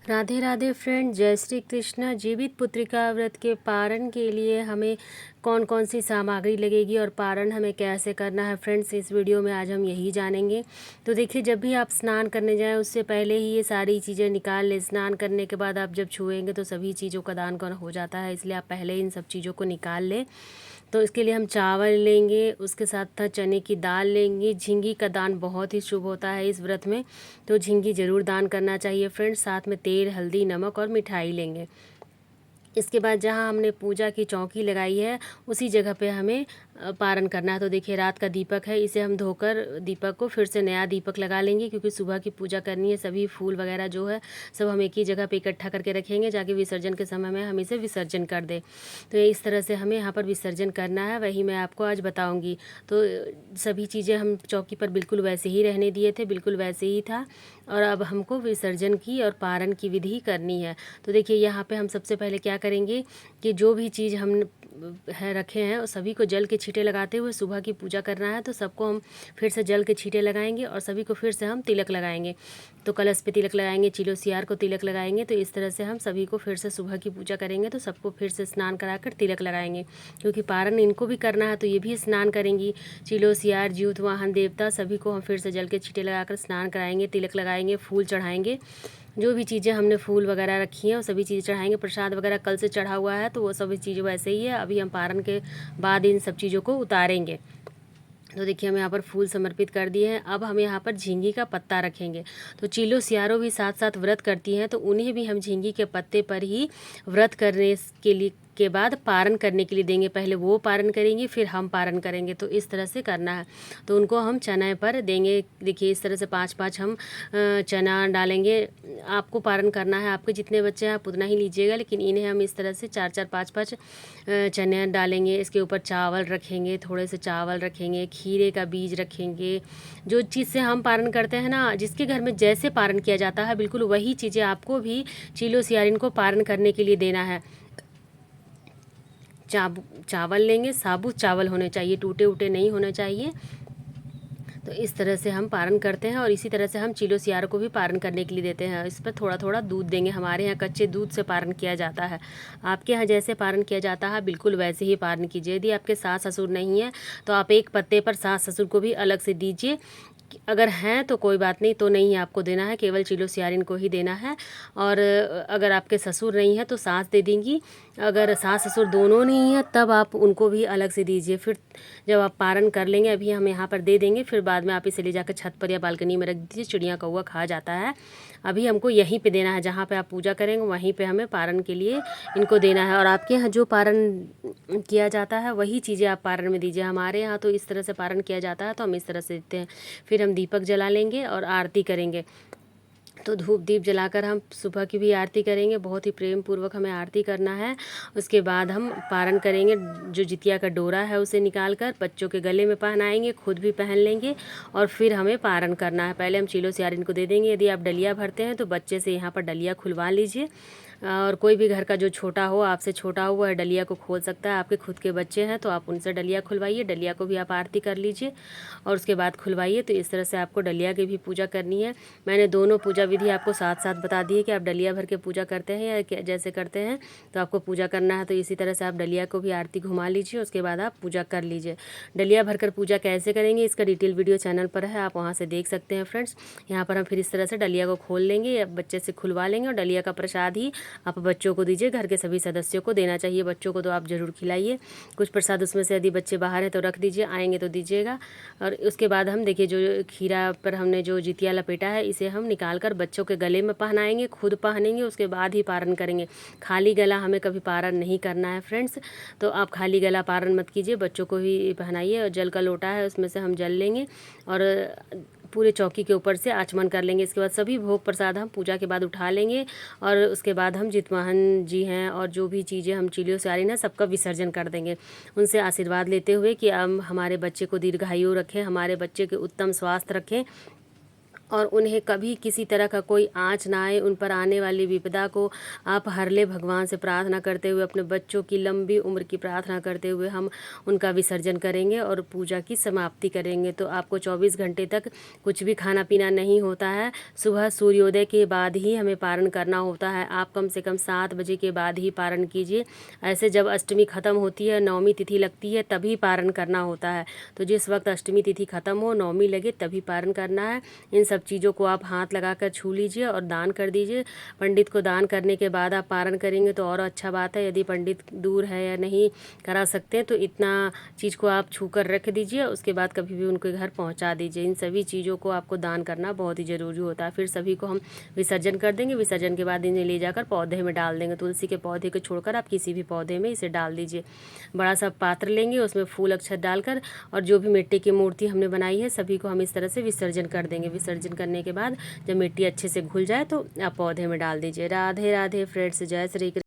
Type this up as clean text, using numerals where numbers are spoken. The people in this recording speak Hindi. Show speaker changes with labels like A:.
A: राधे राधे फ्रेंड, जय श्री कृष्ण। जीवित पुत्रिका व्रत के पारण के लिए हमें कौन कौन सी सामग्री लगेगी और पारण हमें कैसे करना है फ्रेंड्स, इस वीडियो में आज हम यही जानेंगे। तो देखिए, जब भी आप स्नान करने जाएं उससे पहले ही ये सारी चीज़ें निकाल लें। स्नान करने के बाद आप जब छुएंगे तो सभी चीज़ों का दान कौन हो जाता है, इसलिए आप पहले इन सब चीज़ों को निकाल लें। तो इसके लिए हम चावल लेंगे, उसके साथ चने की दाल लेंगे। झींगी का दान बहुत ही शुभ होता है इस व्रत में, तो झींगी ज़रूर दान करना चाहिए फ्रेंड्स। साथ में तेल, हल्दी, नमक और मिठाई लेंगे। इसके बाद जहाँ हमने पूजा की चौकी लगाई है उसी जगह पे हमें पारण करना है। तो देखिए, रात का दीपक है, इसे हम धोकर दीपक को फिर से नया दीपक लगा लेंगे, क्योंकि सुबह की पूजा करनी है। सभी फूल वगैरह जो है सब हम एक ही जगह पे इकट्ठा करके रखेंगे, जाके विसर्जन के समय में हम इसे विसर्जन कर दें। तो इस तरह से हमें यहाँ पर विसर्जन करना है, वही मैं आपको आज बताऊँगी। तो सभी चीज़ें हम चौकी पर बिल्कुल वैसे ही रहने दिए थे, बिल्कुल वैसे ही था। और अब हमको विसर्जन की और पारण की विधि करनी है। तो देखिए, यहाँ पे हम सबसे पहले क्या करेंगे कि जो भी चीज़ हम रखे हैं और सभी को जल के छींटे लगाते हुए सुबह की पूजा करना है। तो सबको हम फिर से जल के छींटे लगाएंगे और सभी को फिर से हम तिलक लगाएंगे। तो कलश पे तिलक लगाएंगे, चिलो सियार को तिलक लगाएंगे। तो इस तरह से हम सभी को फिर से सुबह की पूजा करेंगे। तो सबको फिर से स्नान कराकर तिलक लगाएंगे, क्योंकि पारण इनको भी करना है, तो ये भी स्नान करेंगी। चिलो सियार, ज्यूत, वाहन देवता सभी को हम फिर से जल के छींटे लगाकर स्नान कराएंगे, तिलक लगाएंगे, फूल चढ़ाएंगे। जो भी चीज़ें हमने फूल वगैरह रखी हैं वो सभी चीज़ें चढ़ाएंगे। प्रसाद वगैरह कल से चढ़ा हुआ है, तो वो सभी चीज़ें वैसे ही है। अभी हम पारण के बाद इन सब चीज़ों को उतारेंगे। तो देखिए, हम यहाँ पर फूल समर्पित कर दिए हैं। अब हम यहाँ पर झींगी का पत्ता रखेंगे। तो चीलो सियारो भी साथ साथ व्रत करती हैं, तो उन्हें भी हम झींगी के पत्ते पर ही व्रत करने के लिए के बाद पारण करने के लिए देंगे। पहले वो पारण करेंगी, फिर हम पारण करेंगे। तो इस तरह से करना है। तो उनको हम चना पर देंगे। देखिए, इस तरह से 5-5 हम चना डालेंगे। आपको पारण करना है, आपके जितने बच्चे हैं आप उतना ही लीजिएगा, लेकिन इन्हें हम इस तरह से 4-4, 5-5 चने डालेंगे। इसके ऊपर चावल रखेंगे, थोड़े से चावल रखेंगे, खीरे का बीज रखेंगे। जो चीज़ से हम पारण करते हैं ना, जिसके घर में जैसे पारण किया जाता है बिल्कुल वही चीज़ें आपको भी चीलो सियारिन को पारण करने के लिए देना है। चावल लेंगे, साबुत चावल होने चाहिए, टूटे उटे नहीं होने चाहिए। तो इस तरह से हम पारण करते हैं, और इसी तरह से हम चिलो सियार को भी पारण करने के लिए देते हैं। इस पर थोड़ा थोड़ा दूध देंगे। हमारे यहाँ कच्चे दूध से पारण किया जाता है, आपके यहाँ जैसे पारण किया जाता है बिल्कुल वैसे ही पारण कीजिए। यदि आपके सास ससुर नहीं है तो आप एक पत्ते पर सास ससुर को भी अलग से दीजिए। अगर हैं तो कोई बात नहीं, तो नहीं आपको देना है, केवल चिलो सियारिन को ही देना है। और अगर आपके ससुर नहीं है तो सास दे देंगी। अगर सास ससुर दोनों नहीं है तब आप उनको भी अलग से दीजिए। फिर जब आप पारण कर लेंगे, अभी हम यहाँ पर दे देंगे, फिर बाद में आप इसे ले जाकर छत पर या बालकनी में रख दीजिए, चिड़िया कौवा खा जाता है। अभी हमको यहीं पे देना है, जहाँ पे आप पूजा करेंगे वहीं पे हमें पारण के लिए इनको देना है। और आपके यहाँ जो पारण किया जाता है वही चीज़ें आप पारण में दीजिए। हमारे यहाँ तो इस तरह से पारण किया जाता है, तो हम इस तरह से देते हैं। फिर हम दीपक जला लेंगे और आरती करेंगे। तो धूप दीप जलाकर हम सुबह की भी आरती करेंगे। बहुत ही प्रेम पूर्वक हमें आरती करना है। उसके बाद हम पारण करेंगे। जो जितिया का डोरा है उसे निकाल कर बच्चों के गले में पहनाएंगे, खुद भी पहन लेंगे, और फिर हमें पारण करना है। पहले हम चीलो सियारिन को दे देंगे। यदि आप डलिया भरते हैं तो बच्चे से यहाँ पर डलिया खुलवा लीजिए, और कोई भी घर का जो छोटा हो, आपसे छोटा हो, वह डलिया को खोल सकता है। आपके खुद के बच्चे हैं तो आप उनसे डलिया खुलवाइए, डलिया को भी आप आरती कर लीजिए और उसके बाद खुलवाइए। तो इस तरह से आपको डलिया की भी पूजा करनी है। मैंने दोनों पूजा विधि आपको साथ साथ बता दी है कि आप डलिया भर के पूजा करते हैं या जैसे करते हैं तो आपको पूजा करना है। तो इसी तरह से आप डलिया को भी आरती घुमा लीजिए, उसके बाद आप पूजा कर लीजिए। डलिया भरकर पूजा कैसे करेंगे इसका डिटेल वीडियो चैनल पर है, आप वहाँ से देख सकते हैं फ्रेंड्स। यहाँ पर हम फिर इस तरह से डलिया को खोल लेंगे या बच्चे से खुलवा लेंगे, और डलिया का प्रसाद ही आप बच्चों को दीजिए। घर के सभी सदस्यों को देना चाहिए। बच्चों को तो आप ज़रूर खिलाइए। कुछ प्रसाद उसमें से यदि बच्चे बाहर हैं तो रख दीजिए, आएंगे तो दीजिएगा। और उसके बाद हम देखिए, जो खीरा पर हमने जो जितिया लपेटा है इसे हम निकाल कर बच्चों के गले में पहनाएंगे, खुद पहनेंगे, उसके बाद ही पारण करेंगे। खाली गला हमें कभी पारण नहीं करना है फ्रेंड्स। तो आप खाली गला पारण मत कीजिए, बच्चों को ही पहनाइए। और जल का लोटा है उसमें से हम जल लेंगे और पूरे चौकी के ऊपर से आचमन कर लेंगे। इसके बाद सभी भोग प्रसाद हम पूजा के बाद उठा लेंगे, और उसके बाद हम जितवाहन जी हैं और जो भी चीज़ें हम चिलियो सियारिन है सबका विसर्जन कर देंगे। उनसे आशीर्वाद लेते हुए कि हम हमारे बच्चे को दीर्घायु रखें, हमारे बच्चे के उत्तम स्वास्थ्य रखें, और उन्हें कभी किसी तरह का कोई आँच ना आए। उन पर आने वाली विपदा को आप हर ले भगवान से प्रार्थना करते हुए, अपने बच्चों की लंबी उम्र की प्रार्थना करते हुए हम उनका विसर्जन करेंगे और पूजा की समाप्ति करेंगे। तो आपको 24 घंटे तक कुछ भी खाना पीना नहीं होता है। सुबह सूर्योदय के बाद ही हमें पारण करना होता है। आप कम से कम 7 बजे के बाद ही पारण कीजिए। ऐसे जब अष्टमी ख़त्म होती है, नवमी तिथि लगती है, तभी पारण करना होता है। तो जिस वक्त अष्टमी तिथि ख़त्म हो, नवमी लगे, तभी पारण करना है। इन सब चीज़ों को आप हाथ लगाकर छू लीजिए और दान कर दीजिए। पंडित को दान करने के बाद आप पारण करेंगे तो और अच्छा बात है। यदि पंडित दूर है या नहीं करा सकते तो इतना चीज़ को आप छू कर रख दीजिए, उसके बाद कभी भी उनके घर पहुंचा दीजिए। इन सभी चीज़ों को आपको दान करना बहुत ही ज़रूरी होता है। फिर सभी को हम विसर्जन कर देंगे। विसर्जन के बाद इन्हें ले जाकर पौधे में डाल देंगे। तुलसी के पौधे को छोड़कर आप किसी भी पौधे में इसे डाल दीजिए। बड़ा सा पात्र लेंगे, उसमें फूल अक्षत डालकर और जो भी मिट्टी की मूर्ति हमने बनाई है सभी को हम इस तरह से विसर्जन कर देंगे। विसर्जन करने के बाद जब मिट्टी अच्छे से घुल जाए तो आप पौधे में डाल दीजिए। राधे राधे फ्रेंड्स, जय श्री कृष्ण।